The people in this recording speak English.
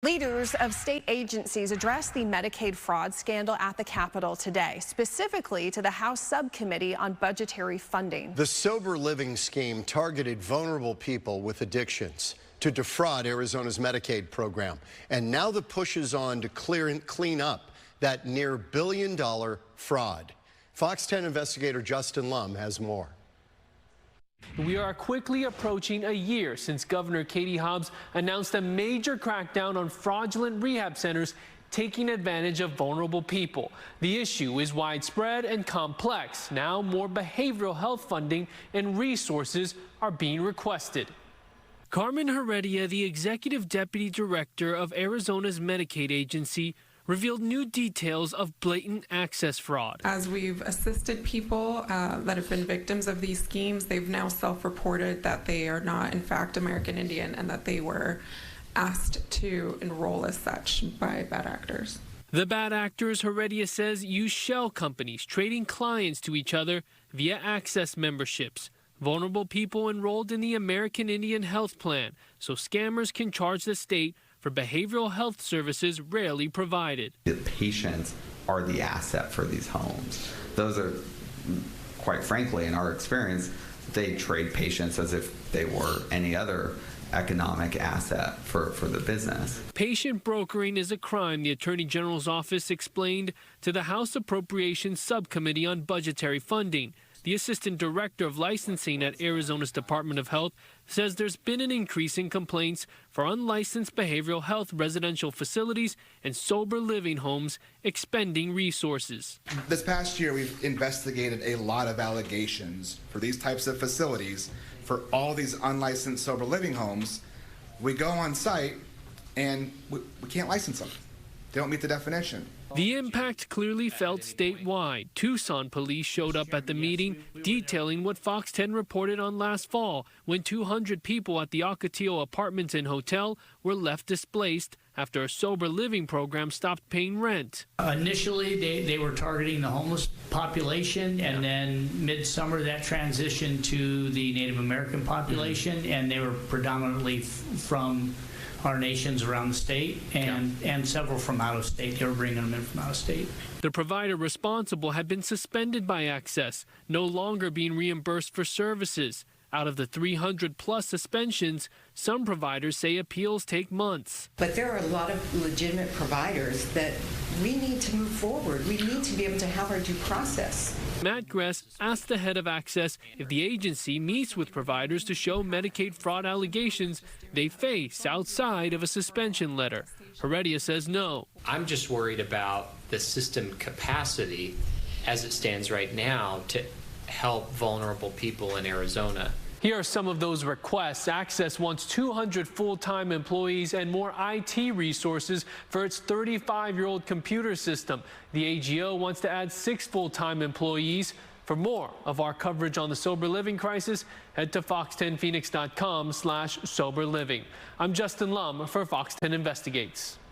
Leaders of state agencies addressed the Medicaid fraud scandal at the Capitol today, specifically to the House Subcommittee on Budgetary Funding. The sober living scheme targeted vulnerable people with addictions to defraud Arizona's Medicaid program. And now the push is on to clean up that near billion-dollar fraud. Fox 10 investigator Justin Lum has more. We are quickly approaching a year since Governor Katie Hobbs announced a major crackdown on fraudulent rehab centers taking advantage of vulnerable people. The issue is widespread and complex. Now more behavioral health funding and resources are being requested. Carmen Heredia, the executive deputy director of Arizona's Medicaid agency, revealed new details of blatant access fraud. As we've assisted people that have been victims of these schemes, they've now self-reported that they are not, in fact, American Indian and that they were asked to enroll as such by bad actors. The bad actors, Heredia says, use shell companies trading clients to each other via access memberships. Vulnerable people enrolled in the American Indian Health Plan, so scammers can charge the state for behavioral health services rarely provided. The patients are the asset for these homes. Those are, quite frankly, in our experience, they trade patients as if they were any other economic asset for the business. Patient brokering is a crime, the Attorney General's office explained to the House Appropriations Subcommittee on Budgetary Funding. The assistant director of licensing at Arizona's Department of Health says there's been an increase in complaints for unlicensed behavioral health residential facilities and sober living homes expending resources. This past year, we've investigated a lot of allegations for these types of facilities. For all these unlicensed sober living homes, we go on site and we can't license them. They don't meet the definition. The impact clearly felt statewide. Tucson police showed up at the meeting, detailing what Fox 10 reported on last fall, when 200 people at the Ocotillo Apartments and Hotel were left displaced after a sober living program stopped paying rent. Initially, they were targeting the homeless population, and then midsummer that transitioned to the Native American population, and they were predominantly from our nations around the state and several from out of state. They were bringing them in from out of state. The provider responsible had been suspended by Access, no longer being reimbursed for services. Out of the 300+ suspensions, some providers say appeals take months. But there are a lot of legitimate providers that we need to move forward. We need to be able to have our due process. Matt Gress asked the head of Access if the agency meets with providers to show Medicaid fraud allegations they face outside of a suspension letter. Heredia says no. I'm just worried about the system capacity as it stands right now to help vulnerable people in Arizona. Here are some of those requests. Access wants 200 full-time employees and more IT resources for its 35-year-old computer system. The AGO wants to add 6 full-time employees. For more of our coverage on the sober living crisis, head to fox10phoenix.com/soberliving. I'm Justin Lum for Fox 10 Investigates.